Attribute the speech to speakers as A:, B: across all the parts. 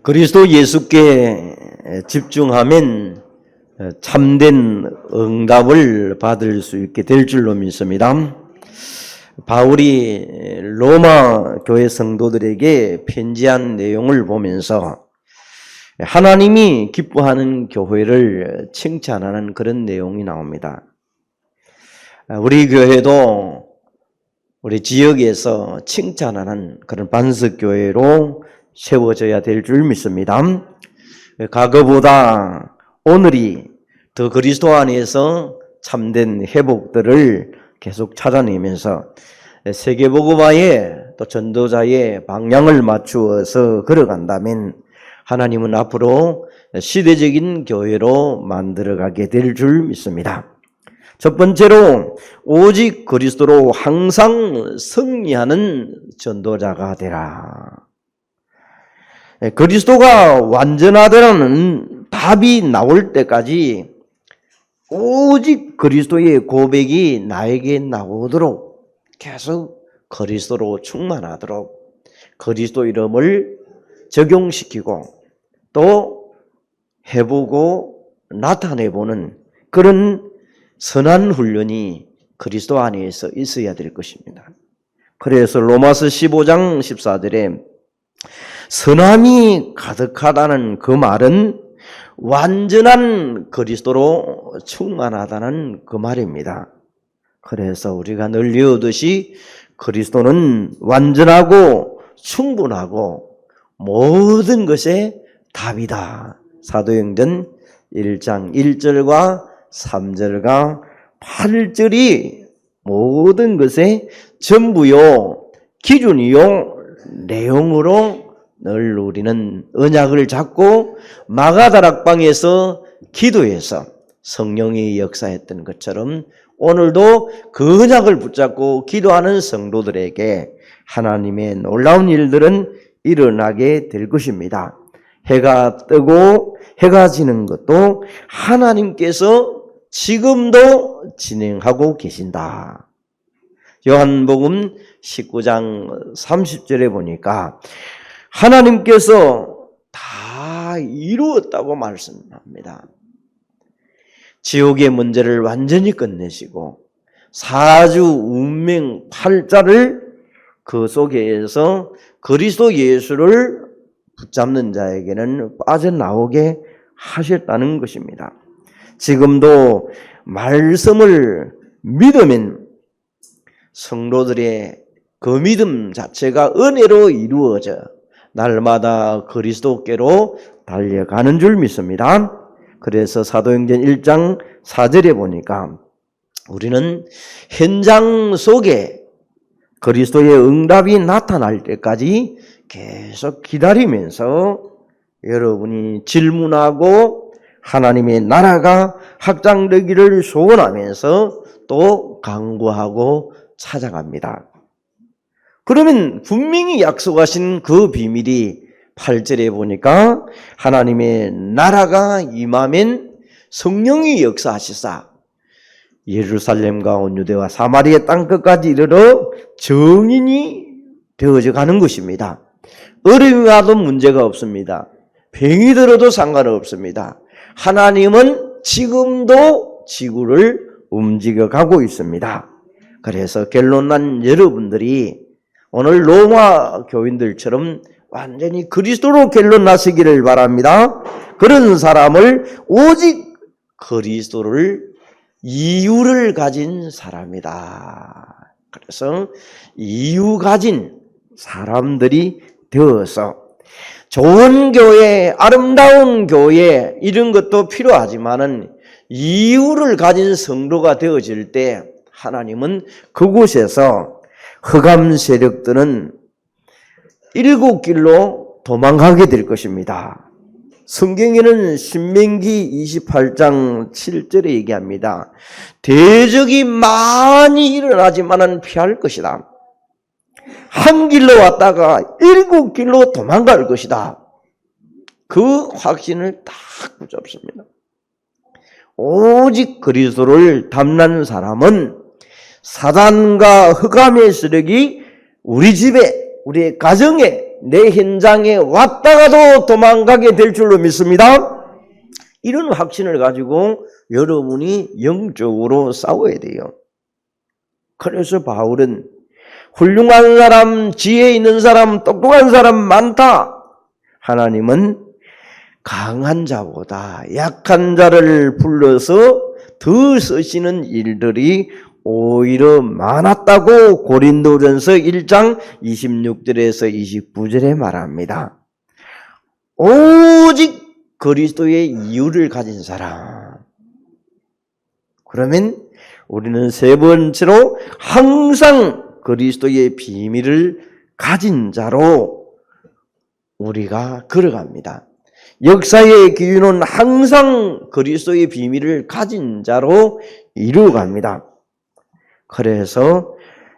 A: 그리스도 예수께 집중하면 참된 응답을 받을 수 있게 될 줄로 믿습니다. 바울이 로마 교회 성도들에게 편지한 내용을 보면서 하나님이 기뻐하는 교회를 칭찬하는 그런 내용이 나옵니다. 우리 교회도 우리 지역에서 칭찬하는 그런 반석교회로 세워져야 될 줄 믿습니다. 과거보다 오늘이 더 그리스도 안에서 참된 회복들을 계속 찾아내면서 세계복음화에 또 전도자의 방향을 맞추어서 걸어간다면 하나님은 앞으로 시대적인 교회로 만들어가게 될 줄 믿습니다. 첫 번째로 오직 그리스도로 항상 승리하는 전도자가 되라. 그리스도가 완전하다는 답이 나올 때까지 오직 그리스도의 고백이 나에게 나오도록 계속 그리스도로 충만하도록 그리스도 이름을 적용시키고 또 해보고 나타내보는 그런 선한 훈련이 그리스도 안에서 있어야 될 것입니다. 그래서 로마서 15장 14절에 선함이 가득하다는 그 말은 완전한 그리스도로 충만하다는 그 말입니다. 그래서 우리가 늘 외우듯이 그리스도는 완전하고 충분하고 모든 것의 답이다. 사도행전 1장 1절과 3절과 8절이 모든 것의 전부요, 기준이요, 내용으로 늘 우리는 언약을 잡고 마가다락방에서 기도해서 성령이 역사했던 것처럼 오늘도 그 언약을 붙잡고 기도하는 성도들에게 하나님의 놀라운 일들은 일어나게 될 것입니다. 해가 뜨고 해가 지는 것도 하나님께서 지금도 진행하고 계신다. 요한복음 19장 30절에 보니까 하나님께서 다 이루었다고 말씀합니다. 지옥의 문제를 완전히 끝내시고 사주 운명 8자를 그 속에서 그리스도 예수를 붙잡는 자에게는 빠져나오게 하셨다는 것입니다. 지금도 말씀을 믿으면 성도들의 그 믿음 자체가 은혜로 이루어져 날마다 그리스도께로 달려가는 줄 믿습니다. 그래서 사도행전 1장 4절에 보니까 우리는 현장 속에 그리스도의 응답이 나타날 때까지 계속 기다리면서 여러분이 질문하고 하나님의 나라가 확장되기를 소원하면서 또 강구하고 찾아갑니다. 그러면 분명히 약속하신 그 비밀이 8절에 보니까 하나님의 나라가 임하면 성령이 역사하시사 예루살렘과 온 유대와 사마리아 땅끝까지 이르러 증인이 되어져 가는 것입니다. 어려움이 와도 문제가 없습니다. 병이 들어도 상관없습니다. 하나님은 지금도 지구를 움직여가고 있습니다. 그래서 결론난 여러분들이 오늘 로마 교인들처럼 완전히 그리스도로 결론나시기를 바랍니다. 그런 사람을 오직 그리스도를 이유를 가진 사람이다. 그래서 이유 가진 사람들이 되어서 좋은 교회, 아름다운 교회 이런 것도 필요하지만은 이유를 가진 성도가 되어질 때 하나님은 그곳에서 흑암 세력들은 일곱 길로 도망가게 될 것입니다. 성경에는 신명기 28장 7절에 얘기합니다. 대적이 많이 일어나지만은 피할 것이다. 한 길로 왔다가 일곱 길로 도망갈 것이다. 그 확신을 딱 붙잡습니다. 오직 그리스도를 닮는 사람은 사단과 흑암의 세력이 우리 집에, 우리의 가정에, 내 현장에 왔다가도 도망가게 될 줄로 믿습니다. 이런 확신을 가지고 여러분이 영적으로 싸워야 돼요. 그래서 바울은 훌륭한 사람, 지혜 있는 사람, 똑똑한 사람 많다. 하나님은 강한 자보다 약한 자를 불러서 더 쓰시는 일들이 오히려 많았다고 고린도전서 1장 26절에서 29절에 말합니다. 오직 그리스도의 이유를 가진 사람. 그러면 우리는 세 번째로 항상 그리스도의 비밀을 가진 자로 우리가 걸어갑니다. 역사의 기준은 항상 그리스도의 비밀을 가진 자로 이루어갑니다. 그래서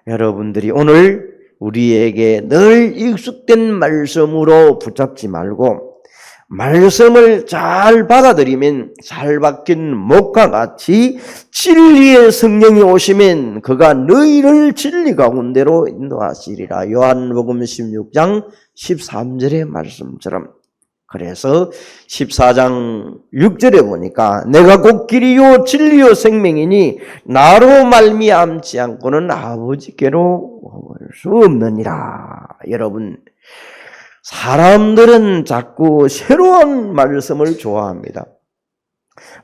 A: 여러분들이 오늘 우리에게 늘 익숙된 말씀으로 붙잡지 말고 말씀을 잘 받아들이면 잘 박힌 목과 같이 진리의 성령이 오시면 그가 너희를 진리 가운데로 인도하시리라. 요한복음 16장 13절의 말씀처럼. 그래서 14장 6절에 보니까 내가 곧 길이요 진리요 생명이니 나로 말미암지 않고는 아버지께로 올 수 없느니라. 여러분, 사람들은 자꾸 새로운 말씀을 좋아합니다.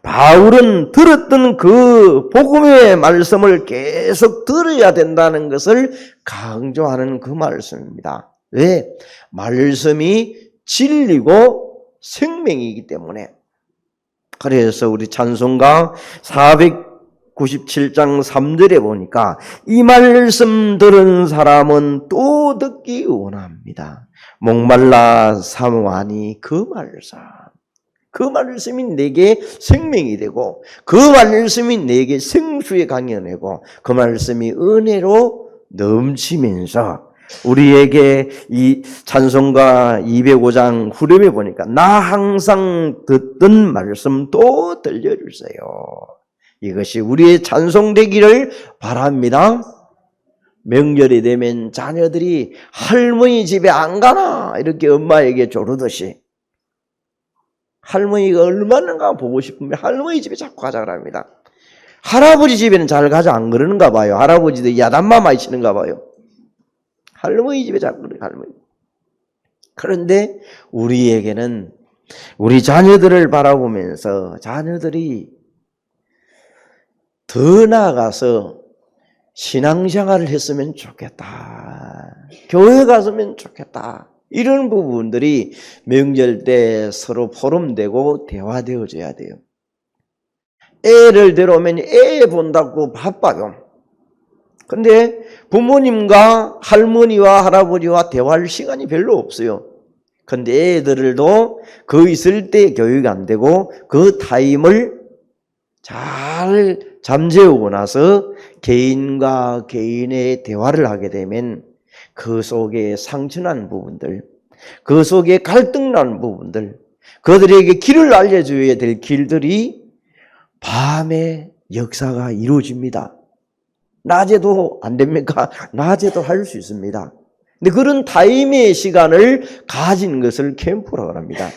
A: 바울은 들었던 그 복음의 말씀을 계속 들어야 된다는 것을 강조하는 그 말씀입니다. 왜? 말씀이 진리고 생명이기 때문에. 그래서 우리 찬송가 497장 3절에 보니까 이 말씀 들은 사람은 또 듣기 원합니다. 목말라 사모하니 그 말씀. 그 말씀이 내게 생명이 되고 그 말씀이 내게 생수의 강이 되고 그 말씀이 은혜로 넘치면서 우리에게 이 찬송가 205장 후렴에 보니까 나 항상 듣던 말씀 또 들려주세요. 이것이 우리의 찬송되기를 바랍니다. 명절이 되면 자녀들이 할머니 집에 안 가나 이렇게 엄마에게 조르듯이 할머니가 얼마나 보고 싶으면 할머니 집에 자꾸 가자 그럽니다. 할아버지 집에는 잘 가자 안 그러는가 봐요. 할아버지도 야단만 많이 치는가 봐요. 할머니 집에 자꾸 그래, 할머니. 그런데 우리에게는 우리 자녀들을 바라보면서 자녀들이 더 나아가서 신앙생활을 했으면 좋겠다. 교회 갔으면 좋겠다. 이런 부분들이 명절 때 서로 포럼되고 대화되어져야 돼요. 애를 데려오면 애 본다고 바빠요. 근데 부모님과 할머니와 할아버지와 대화할 시간이 별로 없어요. 근데 애들도 그 있을 때 교육이 안 되고 그 타임을 잘 잠재우고 나서 개인과 개인의 대화를 하게 되면 그 속에 상처난 부분들, 그 속에 갈등난 부분들, 그들에게 길을 알려줘야 될 길들이 밤에 역사가 이루어집니다. 낮에도 안 됩니까? 낮에도 할 수 있습니다. 근데 그런 타임의 시간을 가진 것을 캠프라고 합니다.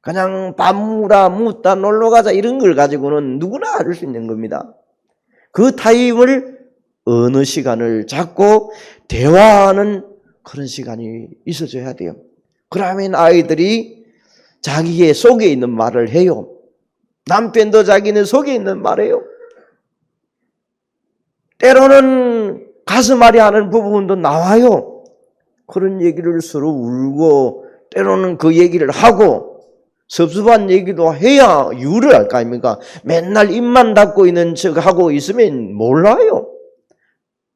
A: 그냥 밥 묻다 놀러 가자 이런 걸 가지고는 누구나 할 수 있는 겁니다. 그 타임을 어느 시간을 잡고 대화하는 그런 시간이 있어줘야 돼요. 그러면 아이들이 자기의 속에 있는 말을 해요. 남편도 자기는 속에 있는 말해요. 때로는 가슴앓이 하는 부분도 나와요. 그런 얘기를 서로 울고 때로는 그 얘기를 하고 섭섭한 얘기도 해야 유를 할 거 아닙니까? 맨날 입만 닫고 있는 척 하고 있으면 몰라요.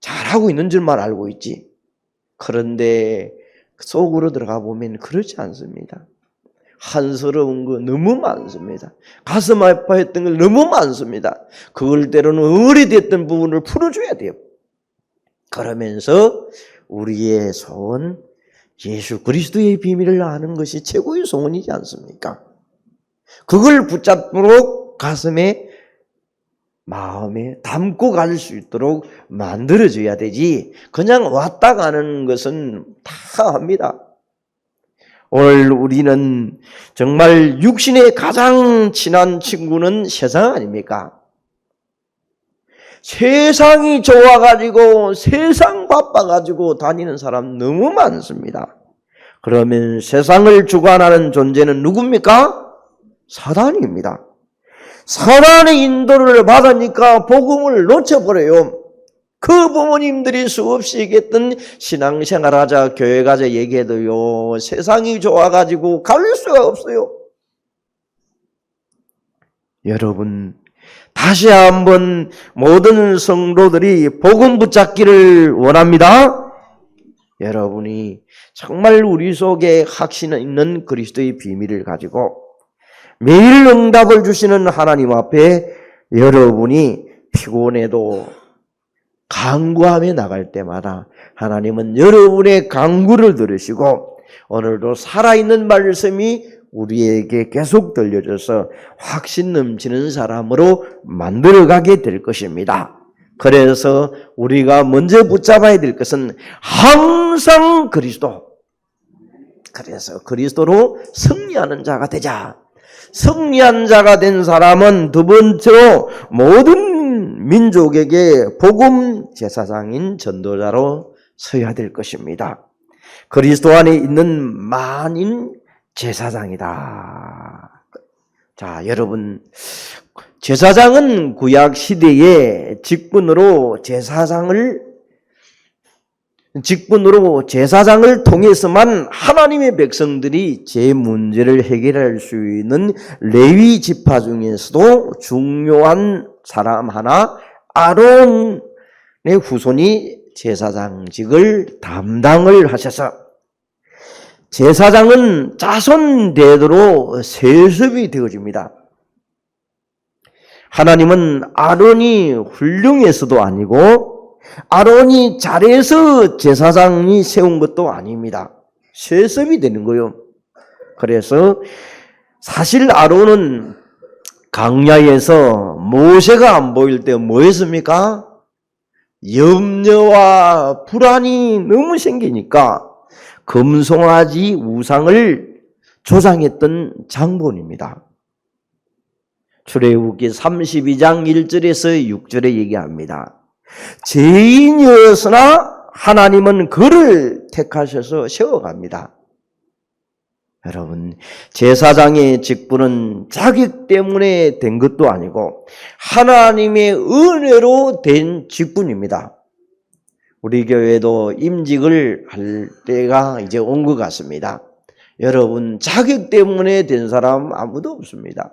A: 잘하고 있는 줄만 알고 있지. 그런데 속으로 들어가 보면 그렇지 않습니다. 한스러운 거 너무 많습니다. 가슴 아파했던 걸 너무 많습니다. 그걸 때로는 오래됐던 부분을 풀어줘야 돼요. 그러면서 우리의 소원, 예수 그리스도의 비밀을 아는 것이 최고의 소원이지 않습니까? 그걸 붙잡도록 가슴에 마음에 담고 갈 수 있도록 만들어줘야 되지 그냥 왔다 가는 것은 다 합니다. 오늘 우리는 정말 육신의 가장 친한 친구는 세상 아닙니까? 세상이 좋아가지고 세상 바빠가지고 다니는 사람 너무 많습니다. 그러면 세상을 주관하는 존재는 누굽니까? 사단입니다. 사단의 인도를 받으니까 복음을 놓쳐버려요. 그 부모님들이 수없이 얘기했던 신앙생활하자, 교회 가자 얘기해도요, 세상이 좋아가지고 갈 수가 없어요. 여러분, 다시 한번 모든 성도들이 복음 붙잡기를 원합니다. 여러분이 정말 우리 속에 확신 있는 그리스도의 비밀을 가지고 매일 응답을 주시는 하나님 앞에 여러분이 피곤해도 간구하며 나갈 때마다 하나님은 여러분의 간구를 들으시고 오늘도 살아있는 말씀이 우리에게 계속 들려져서 확신 넘치는 사람으로 만들어가게 될 것입니다. 그래서 우리가 먼저 붙잡아야 될 것은 항상 그리스도. 그래서 그리스도로 승리하는 자가 되자. 승리한 자가 된 사람은 두 번째로 모든 민족에게 복음 제사장인 전도자로 서야 될 것입니다. 그리스도 안에 있는 만인 제사장이다. 자, 여러분, 제사장은 구약 시대에 직분으로 제사장을 통해서만 하나님의 백성들이 제 문제를 해결할 수 있는 레위 지파 중에서도 중요한 사람 하나, 아론의 후손이 제사장직을 담당을 하셔서 제사장은 자손 대대로 세습이 되어집니다. 하나님은 아론이 훌륭해서도 아니고 아론이 잘해서 제사장이 세운 것도 아닙니다. 세습이 되는 거예요. 그래서 사실 아론은 광야에서 모세가 안 보일 때 뭐 했습니까? 염려와 불안이 너무 생기니까 금송아지 우상을 조상했던 장본입니다. 출애굽기 32장 1절에서 6절에 얘기합니다. 죄인이었으나 하나님은 그를 택하셔서 세워갑니다. 여러분, 제사장의 직분은 자격 때문에 된 것도 아니고 하나님의 은혜로 된 직분입니다. 우리 교회도 임직을 할 때가 이제 온 것 같습니다. 여러분, 자격 때문에 된 사람 아무도 없습니다.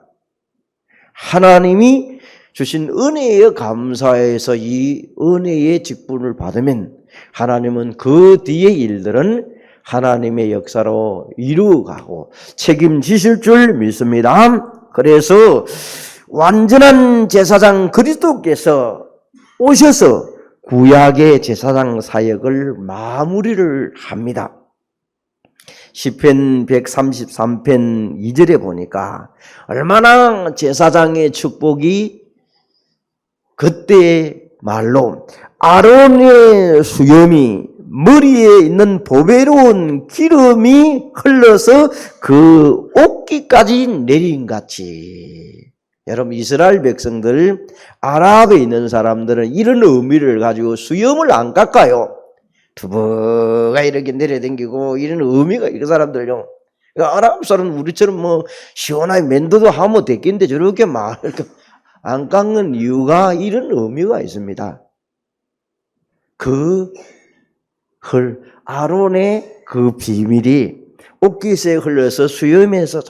A: 하나님이 주신 은혜에 감사해서 이 은혜의 직분을 받으면 하나님은 그 뒤의 일들은 하나님의 역사로 이루어가고 책임지실 줄 믿습니다. 그래서 완전한 제사장 그리스도께서 오셔서 구약의 제사장 사역을 마무리를 합니다. 시편 133편 2절에 보니까 얼마나 제사장의 축복이 그때 말로 아론의 수염이 머리에 있는 보배로운 기름이 흘러서 그 옷깃까지 내린 같이. 여러분, 이스라엘 백성들, 아랍에 있는 사람들은 이런 의미를 가지고 수염을 안 깎아요. 두부가 이렇게 내려댕기고 이런 의미가 이 사람들요. 그러니까 아랍 사람은 우리처럼 뭐 시원하게 맨도도 하면 됐겠는데 저렇게 막 안 깎는 이유가 이런 의미가 있습니다. 아론의 그 비밀이 옷깃에 흘러서 수염에서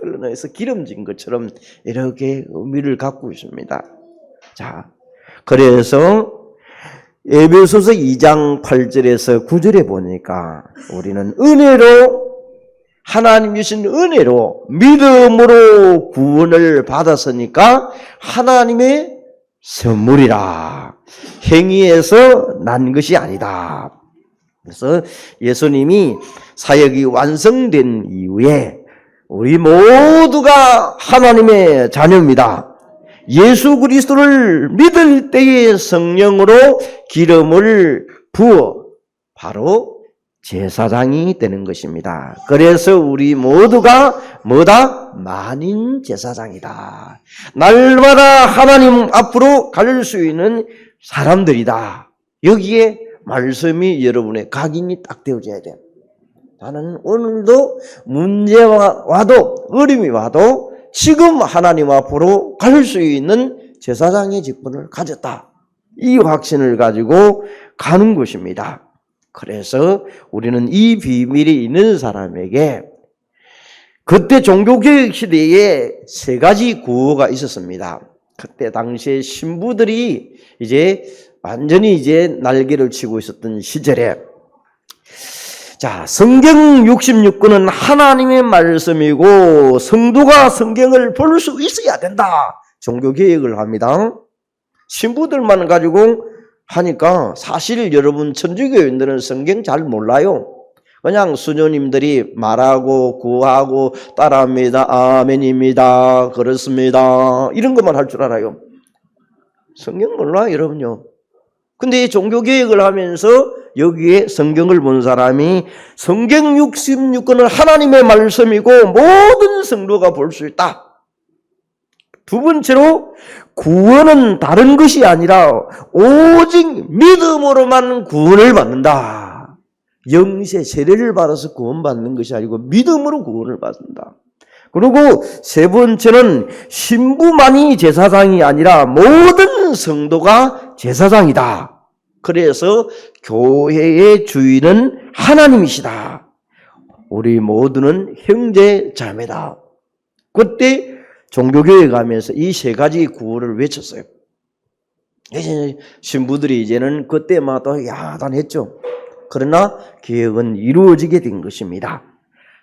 A: 흘러내서 기름진 것처럼 이렇게 의미를 갖고 있습니다. 자, 그래서 에베소서 2장 8절에서 9절에 보니까 우리는 은혜로, 하나님 주신 은혜로 믿음으로 구원을 받았으니까 하나님의 선물이라, 행위에서 난 것이 아니다. 그래서 예수님이 사역이 완성된 이후에 우리 모두가 하나님의 자녀입니다. 예수 그리스도를 믿을 때에 성령으로 기름을 부어 바로 제사장이 되는 것입니다. 그래서 우리 모두가 뭐다? 만인 제사장이다. 날마다 하나님 앞으로 갈 수 있는 사람들이다. 여기에 말씀이 여러분의 각인이 딱 되어져야 돼요. 나는 오늘도 문제가 와도 어려움이 와도 지금 하나님 앞으로 갈 수 있는 제사장의 직분을 가졌다. 이 확신을 가지고 가는 것입니다. 그래서 우리는 이 비밀이 있는 사람에게 그때 종교개혁 시대에 세 가지 구호가 있었습니다. 그때 당시에 신부들이 이제 완전히 날개를 치고 있었던 시절에 자, 성경 66권은 하나님의 말씀이고 성도가 성경을 볼 수 있어야 된다. 종교개혁을 합니다. 신부들만 가지고 하니까 사실 여러분 천주교인들은 성경 잘 몰라요. 그냥 수녀님들이 말하고 구하고 따라합니다. 아멘입니다. 그렇습니다. 이런 것만 할 줄 알아요. 성경 몰라요, 여러분요. 근데 이 종교개혁을 하면서 여기에 성경을 본 사람이 성경 66권은 하나님의 말씀이고 모든 성도가 볼 수 있다. 두 번째로 구원은 다른 것이 아니라 오직 믿음으로만 구원을 받는다. 영세 세례를 받아서 구원받는 것이 아니고 믿음으로 구원을 받는다. 그리고 세 번째는 신부만이 제사장이 아니라 모든 성도가 제사장이다. 그래서 교회의 주인은 하나님이시다. 우리 모두는 형제 자매다. 그때 종교교회 가면서 이 세 가지 구호를 외쳤어요. 이제 신부들이 이제는 그때마다 야단했죠. 그러나 개혁은 이루어지게 된 것입니다.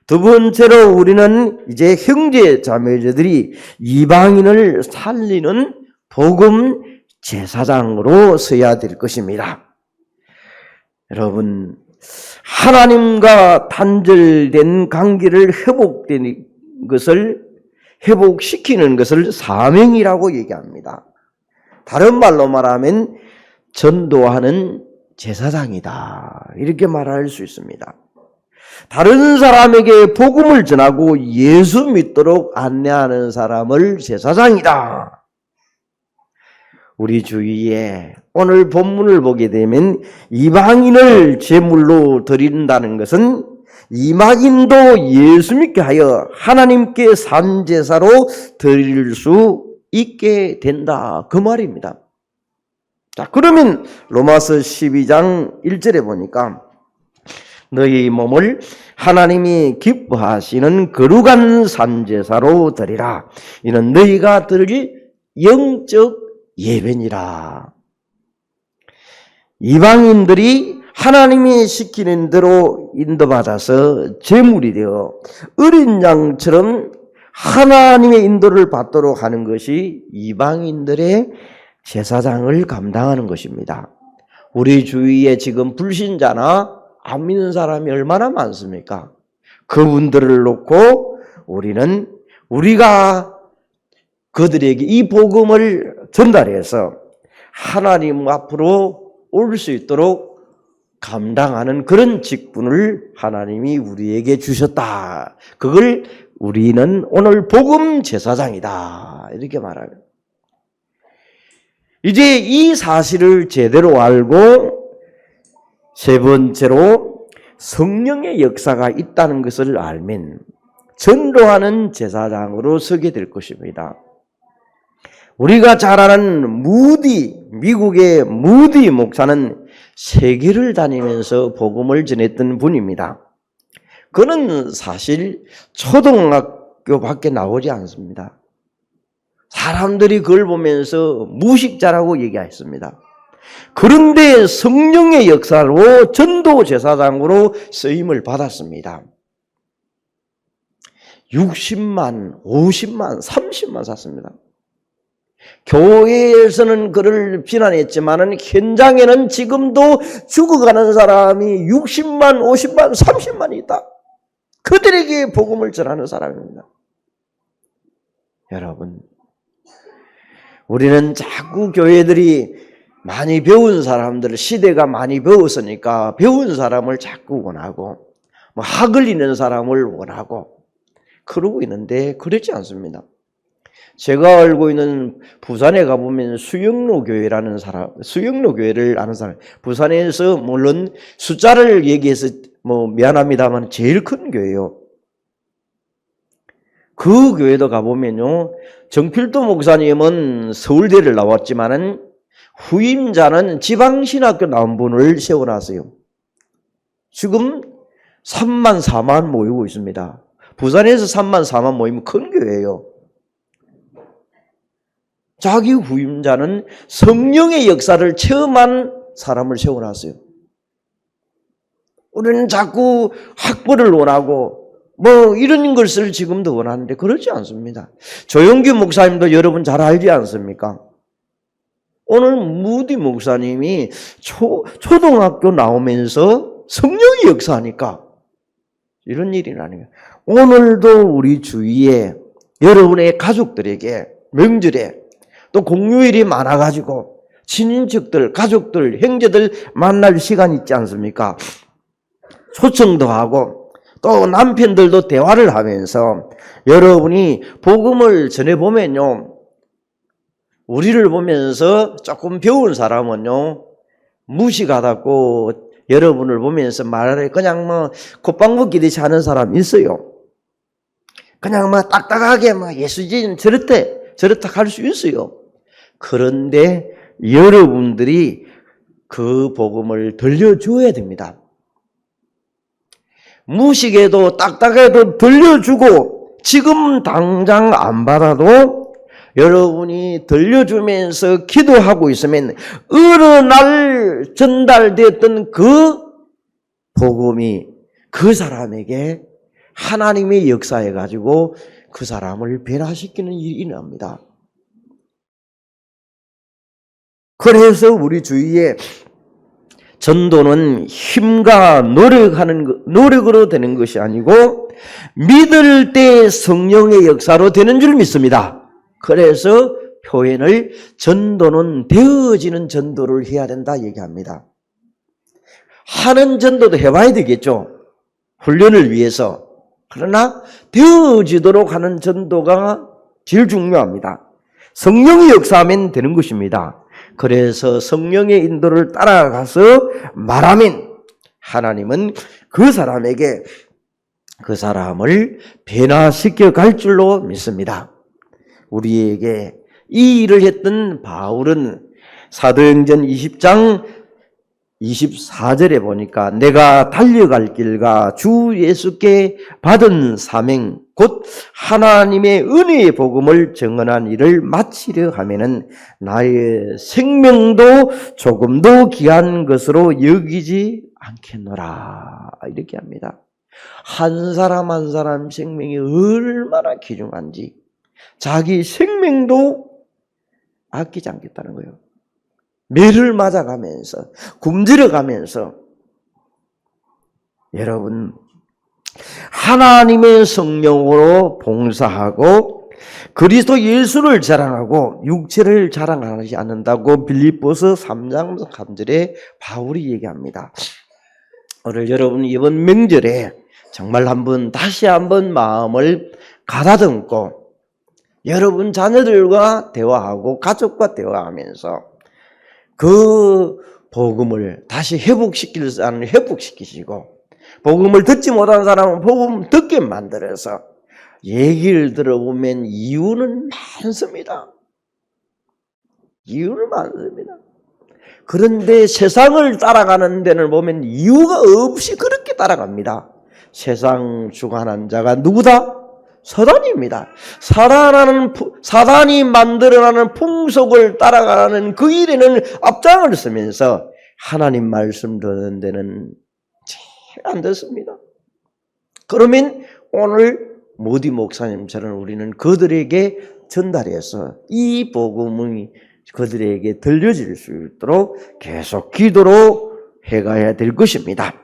A: 두 번째로 우리는 이제 형제 자매들이 이방인을 살리는 복음 제사장으로 서야 될 것입니다. 여러분, 하나님과 단절된 관계를 회복시키는 것을 사명이라고 얘기합니다. 다른 말로 말하면 전도하는 제사장이다. 이렇게 말할 수 있습니다. 다른 사람에게 복음을 전하고 예수 믿도록 안내하는 사람을 제사장이다. 우리 주위에 오늘 본문을 보게 되면 이방인을 제물로 드린다는 것은 이방인도 예수 믿게 하여 하나님께 산제사로 드릴 수 있게 된다. 그 말입니다. 자, 그러면 로마서 12장 1절에 보니까 너희 몸을 하나님이 기뻐하시는 거룩한 산제사로 드리라. 이는 너희가 드릴 영적 예배니라. 이방인들이 하나님이 시키는 대로 인도받아서 제물이 되어 어린 양처럼 하나님의 인도를 받도록 하는 것이 이방인들의 제사장을 감당하는 것입니다. 우리 주위에 지금 불신자나 안 믿는 사람이 얼마나 많습니까? 그분들을 놓고 우리가 그들에게 이 복음을 전달해서 하나님 앞으로 올 수 있도록 감당하는 그런 직분을 하나님이 우리에게 주셨다. 그걸 우리는 오늘 복음 제사장이다. 이렇게 말합니다. 이제 이 사실을 제대로 알고 세 번째로 성령의 역사가 있다는 것을 알면 전도하는 제사장으로 서게 될 것입니다. 우리가 잘 아는 미국의 무디 목사는 세계를 다니면서 복음을 전했던 분입니다. 그는 사실 초등학교밖에 나오지 않습니다. 사람들이 그걸 보면서 무식자라고 얘기했습니다. 그런데 성령의 역사로 전도 제사장으로 쓰임을 받았습니다. 60만, 50만, 30만 샀습니다. 교회에서는 그를 비난했지만 현장에는 지금도 죽어가는 사람이 60만, 50만, 30만이 있다. 그들에게 복음을 전하는 사람입니다. 여러분, 우리는 자꾸 교회들이 많이 배운 사람들, 시대가 많이 배웠으니까 배운 사람을 자꾸 원하고 뭐 학을 있는 사람을 원하고 그러고 있는데 그렇지 않습니다. 제가 알고 있는 부산에 가보면 수영로 교회라는 수영로 교회를 아는 사람, 부산에서 물론 숫자를 얘기해서 뭐 미안합니다만 제일 큰 교회요. 그 교회도 가보면요, 정필도 목사님은 서울대를 나왔지만은 후임자는 지방신학교 나온 분을 세워놨어요. 지금 3만 4만 모이고 있습니다. 부산에서 3만 4만 모이면 큰 교회예요. 자기 후임자는 성령의 역사를 체험한 사람을 세워놨어요. 우리는 자꾸 학벌을 원하고 뭐 이런 것을 지금도 원하는데 그렇지 않습니다. 조용규 목사님도 여러분 잘 알지 않습니까? 오늘 무디 목사님이 초등학교 나오면서 성령의 역사하니까 이런 일이 나네요. 오늘도 우리 주위에 여러분의 가족들에게 명절에 또 공휴일이 많아가지고 친인척들, 가족들, 형제들 만날 시간 있지 않습니까? 초청도 하고 또 남편들도 대화를 하면서 여러분이 복음을 전해보면요, 우리를 보면서 조금 배운 사람은요 무시받았고 여러분을 보면서 말을 그냥 뭐 콧방 먹기듯이 하는 사람 있어요. 그냥 뭐 딱딱하게 뭐 예수님 저렇다 할 수 있어요. 그런데 여러분들이 그 복음을 들려줘야 됩니다. 무식해도 딱딱해도 들려주고 지금 당장 안 받아도 여러분이 들려주면서 기도하고 있으면 어느 날 전달됐던 그 복음이 그 사람에게 하나님의 역사해가지고 그 사람을 변화시키는 일이 일어납니다. 그래서 우리 주위에 전도는 힘과 노력으로 되는 것이 아니고 믿을 때 성령의 역사로 되는 줄 믿습니다. 그래서 표현을 전도는 되어지는 전도를 해야 된다 얘기합니다. 하는 전도도 해봐야 되겠죠. 훈련을 위해서. 그러나 되어지도록 하는 전도가 제일 중요합니다. 성령이 역사하면 되는 것입니다. 그래서 성령의 인도를 따라가서 말하면 하나님은 그 사람에게 그 사람을 변화시켜 갈 줄로 믿습니다. 우리에게 이 일을 했던 바울은 사도행전 20장 24절에 보니까 내가 달려갈 길과 주 예수께 받은 사명 곧 하나님의 은혜의 복음을 증언한 일을 마치려 하면은 나의 생명도 조금도 귀한 것으로 여기지 않겠노라 이렇게 합니다. 한 사람 한 사람 생명이 얼마나 귀중한지 자기 생명도 아끼지 않겠다는 거예요. 매를 맞아가면서 굶주려가면서 여러분 하나님의 성령으로 봉사하고 그리스도 예수를 자랑하고 육체를 자랑하지 않는다고 빌립보서 3장 3절에 바울이 얘기합니다. 오늘 여러분 이번 명절에 정말 다시 한번 마음을 가다듬고 여러분 자녀들과 대화하고 가족과 대화하면서 그 복음을 다시 회복시킬 사람은 회복시키시고 복음을 듣지 못한 사람은 복음 듣게 만들어서 얘기를 들어보면 이유는 많습니다. 이유는 많습니다. 그런데 세상을 따라가는 데는 보면 이유가 없이 그렇게 따라갑니다. 세상 주관한 자가 누구다? 사단입니다. 사단이 만들어가는 풍속을 따라가는 그 일에는 앞장을 서면서 하나님 말씀 듣는 데는 제일 안 듣습니다. 그러면 오늘 모디 목사님처럼 우리는 그들에게 전달해서 이 복음이 그들에게 들려질 수 있도록 계속 기도로 해가야 될 것입니다.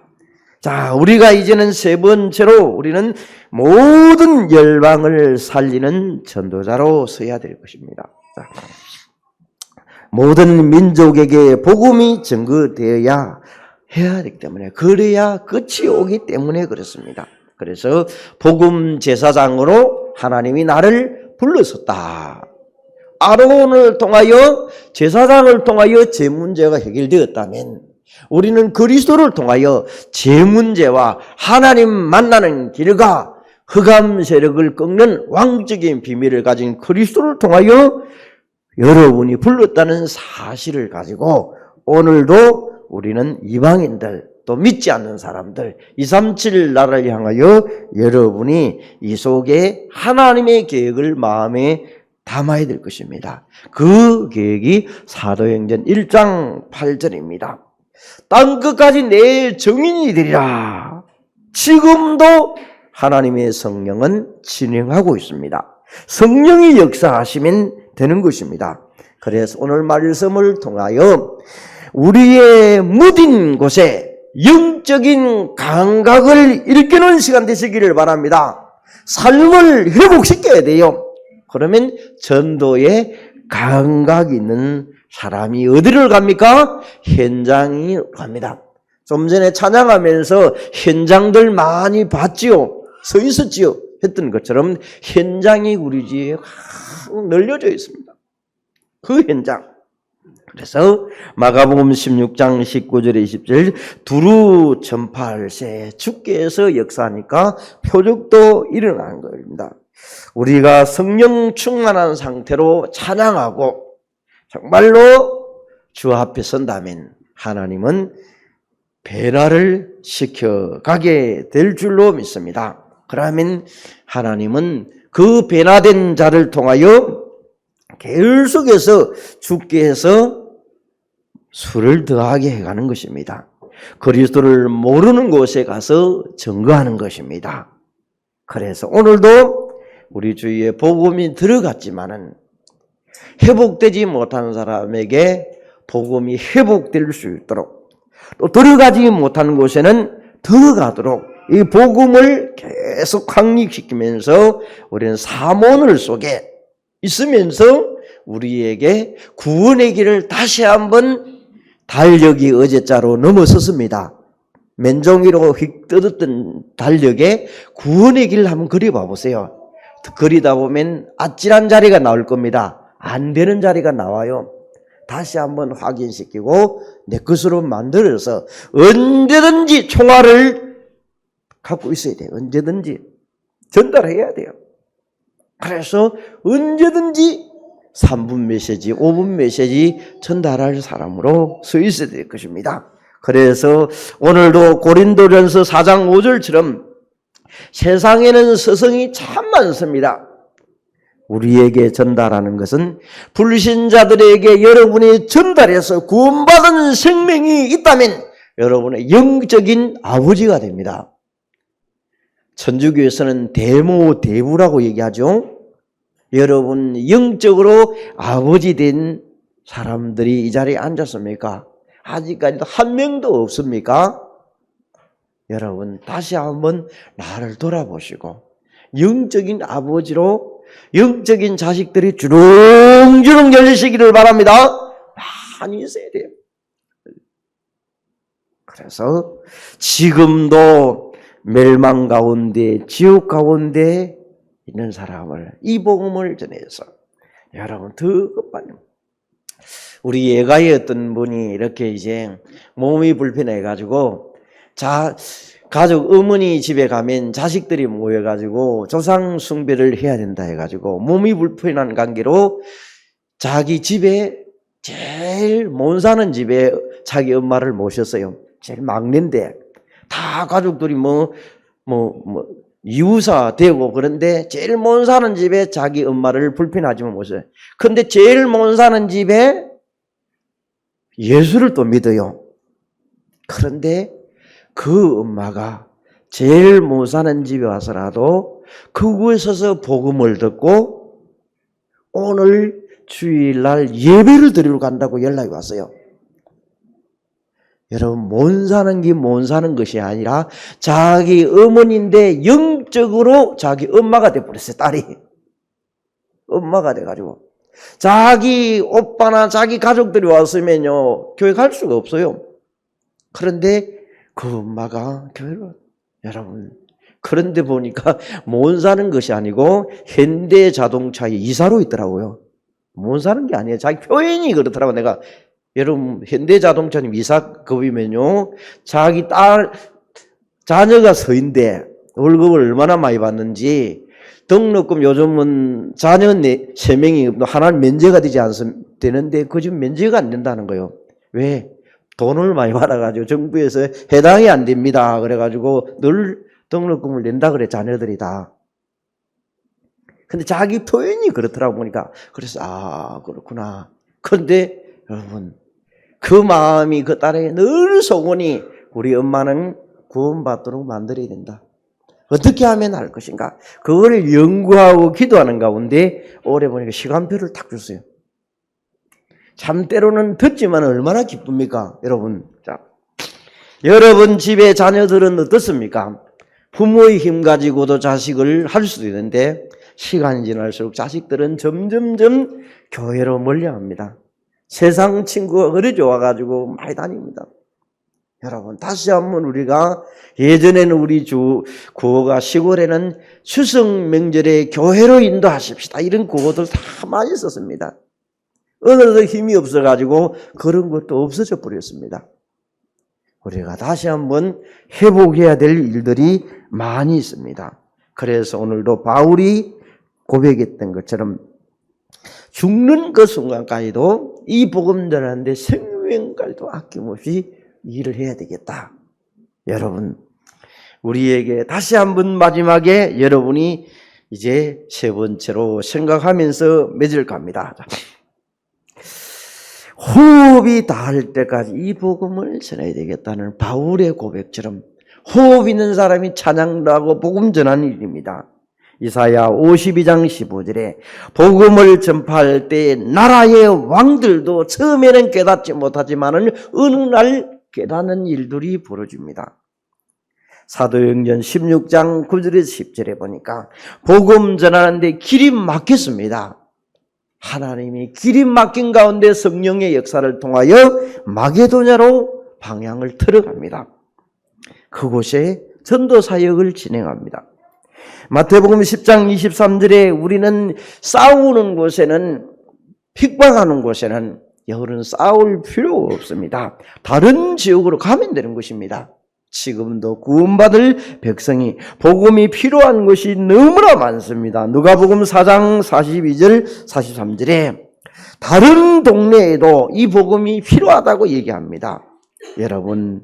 A: 자, 우리가 이제는 세 번째로 우리는 모든 열방을 살리는 전도자로 서야 될 것입니다. 자, 모든 민족에게 복음이 증거되어야 해야 되기 때문에, 그래야 끝이 오기 때문에 그렇습니다. 그래서 복음 제사장으로 하나님이 나를 불렀었다. 아론을 통하여, 제사장을 통하여 제 문제가 해결되었다면 우리는 그리스도를 통하여 제 문제와 하나님 만나는 길과 흑암 세력을 꺾는 왕적인 비밀을 가진 그리스도를 통하여 여러분이 불렀다는 사실을 가지고 오늘도 우리는 이방인들, 또 믿지 않는 사람들, 237 나라를 향하여 여러분이 이 속에 하나님의 계획을 마음에 담아야 될 것입니다. 그 계획이 사도행전 1장 8절입니다. 땅끝까지 내 증인이 되리라. 지금도 하나님의 성령은 진행하고 있습니다. 성령이 역사하시면 되는 것입니다. 그래서 오늘 말씀을 통하여 우리의 무딘 곳에 영적인 감각을 일깨우는 시간 되시기를 바랍니다. 삶을 회복시켜야 돼요. 그러면 전도에 감각이 있는 사람이 어디를 갑니까? 현장이 갑니다. 좀 전에 찬양하면서 현장들 많이 봤지요. 서 있었지요. 했던 것처럼 현장이 우리 집에 확 널려져 있습니다. 그 현장. 그래서 마가복음 16장 19절에 20절 두루 전파할세 주께서 역사하니까 표적도 일어나는 겁니다. 우리가 성령 충만한 상태로 찬양하고 정말로 주 앞에 선다면 하나님은 변화를 시켜가게 될 줄로 믿습니다. 그러면 하나님은 그 변화된 자를 통하여 계속해서 주께서 수를 더하게 해가는 것입니다. 그리스도를 모르는 곳에 가서 증거하는 것입니다. 그래서 오늘도 우리 주위에 복음이 들어갔지만은 회복되지 못한 사람에게 복음이 회복될 수 있도록, 또 들어가지 못하는 곳에는 들어가도록 이 복음을 계속 확립시키면서 우리는 사모늘 속에 있으면서 우리에게 구원의 길을 다시 한번 달력이 어제자로 넘어섰습니다. 맨종이로 휙 뜯었던 달력에 구원의 길을 한번 그려봐 보세요. 그리다 보면 아찔한 자리가 나올 겁니다. 안 되는 자리가 나와요. 다시 한번 확인시키고 내 것으로 만들어서 언제든지 총알을 갖고 있어야 돼요. 언제든지 전달해야 돼요. 그래서 언제든지 3분 메시지, 5분 메시지 전달할 사람으로 서 있어야 될 것입니다. 그래서 오늘도 고린도전서 4장 5절처럼 세상에는 스승이 참 많습니다. 우리에게 전달하는 것은 불신자들에게 여러분이 전달해서 구원받은 생명이 있다면 여러분의 영적인 아버지가 됩니다. 천주교에서는 대모대부라고 얘기하죠. 여러분 영적으로 아버지 된 사람들이 이 자리에 앉았습니까? 아직까지도 한 명도 없습니까? 여러분 다시 한번 나를 돌아보시고 영적인 아버지로 영적인 자식들이 주렁주렁 열리시기를 바랍니다. 많이 있어야 돼요. 그래서 지금도 멸망 가운데 지옥 가운데 있는 사람을 이 복음을 전해서 여러분 더 급하니 우리 예가에 어떤 분이 이렇게 이제 몸이 불편해 가지고 가족 어머니 집에 가면 자식들이 모여가지고 조상 숭배를 해야 된다 해가지고 몸이 불편한 관계로 자기 집에 제일 못 사는 집에 자기 엄마를 모셨어요. 제일 막내인데 다 가족들이 이웃사 되고 그런데 제일 못 사는 집에 자기 엄마를 불편하지만 모셔요. 근데 제일 못 사는 집에 예수를 또 믿어요. 그런데 그 엄마가 제일 못 사는 집에 와서라도 그곳에 서서 복음을 듣고 오늘 주일날 예배를 드리러 간다고 연락이 왔어요. 여러분 못 사는 게 못 사는 것이 아니라 자기 어머니인데 영적으로 자기 엄마가 돼버렸어요. 딸이 엄마가 돼가지고 자기 오빠나 자기 가족들이 왔으면요, 교회 갈 수가 없어요. 그런데 그 엄마가 교회를, 여러분, 그런데 보니까 못 사는 것이 아니고 현대자동차의 이사로 있더라고요. 못 사는 게 아니에요. 자기 표현이 그렇더라고. 내가, 여러분, 현대자동차님 이사급이면요, 자기 딸, 자녀가 서인데 월급을 얼마나 많이 받는지, 등록금 요즘은 자녀 3명이 하나는 면제가 되는데 그 집 면제가 안 된다는 거예요. 왜? 돈을 많이 받아가지고 정부에서 해당이 안 됩니다. 그래가지고 늘 등록금을 낸다 그래, 자녀들이 다. 근데 자기 표현이 그렇더라고 보니까. 그래서, 아, 그렇구나. 그런데 여러분, 그 마음이 그 딸에게 늘 소원이, 우리 엄마는 구원받도록 만들어야 된다. 어떻게 하면 할 것인가? 그거를 연구하고 기도하는 가운데 올해 보니까 시간표를 딱 줬어요. 참 때로는 듣지만 얼마나 기쁩니까? 여러분, 자, 여러분 집에 자녀들은 어떻습니까? 부모의 힘 가지고도 자식을 할 수도 있는데 시간이 지날수록 자식들은 점점점 교회로 몰려갑니다. 세상 친구가 그리 좋아가지고 많이 다닙니다. 여러분, 다시 한번 우리가, 예전에는 우리 구호가 시골에는 추석 명절에 교회로 인도하십시다, 이런 구호들 다 많이 썼습니다. 어느덧 힘이 없어가지고 그런 것도 없어져 버렸습니다. 우리가 다시 한번 회복해야 될 일들이 많이 있습니다. 그래서 오늘도 바울이 고백했던 것처럼 죽는 그 순간까지도 이 복음 전하는데 생명까지도 아낌없이 일을 해야 되겠다. 여러분, 우리에게 다시 한번 마지막에 여러분이 이제 세 번째로 생각하면서 맺을 겁니다. 호흡이 닿을 때까지 이 복음을 전해야 되겠다는 바울의 고백처럼 호흡 있는 사람이 찬양도 하고 복음 전하는 일입니다. 이사야 52장 15절에 복음을 전파할 때 나라의 왕들도 처음에는 깨닫지 못하지만은 어느 날 깨닫는 일들이 벌어집니다. 사도행전 16장 9절에서 10절에 보니까 복음 전하는데 길이 막혔습니다. 하나님이 길이 막힌 가운데 성령의 역사를 통하여 마게도냐로 방향을 틀어갑니다. 그곳에 전도 사역을 진행합니다. 마태복음 10장 23절에 우리는 싸우는 곳에는, 핍박하는 곳에는 여러분 싸울 필요 없습니다. 다른 지역으로 가면 되는 것입니다. 지금도 구원받을 백성이 복음이 필요한 것이 너무나 많습니다. 누가복음 4장 42절 43절에 다른 동네에도 이 복음이 필요하다고 얘기합니다. 여러분,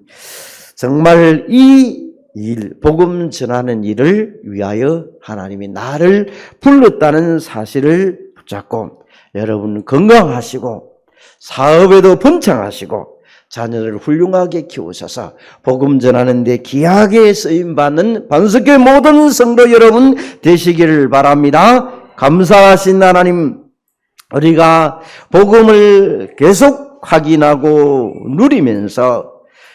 A: 정말 이 일, 복음 전하는 일을 위하여 하나님이 나를 불렀다는 사실을 붙잡고 여러분 건강하시고 사업에도 번창하시고 자녀를 훌륭하게 키우셔서 복음 전하는 데 귀하게 쓰임받는 반석교회 모든 성도 여러분 되시기를 바랍니다. 감사하신 하나님, 우리가 복음을 계속 확인하고 누리면서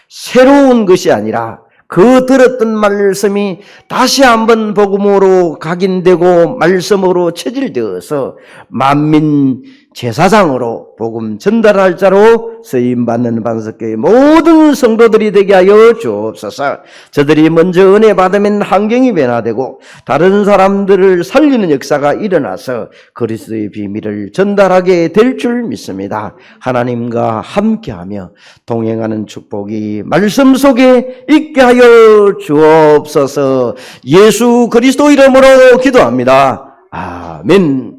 A: 새로운 것이 아니라 그 들었던 말씀이 다시 한번 복음으로 각인되고 말씀으로 체질되어서 만민 제사장으로 복음 전달할 자로 쓰임받는 반석교회 모든 성도들이 되게 하여 주옵소서. 저들이 먼저 은혜 받으면 환경이 변화되고 다른 사람들을 살리는 역사가 일어나서 그리스도의 비밀을 전달하게 될 줄 믿습니다. 하나님과 함께하며 동행하는 축복이 말씀 속에 있게 하여 주옵소서. 예수 그리스도 이름으로 기도합니다. 아멘.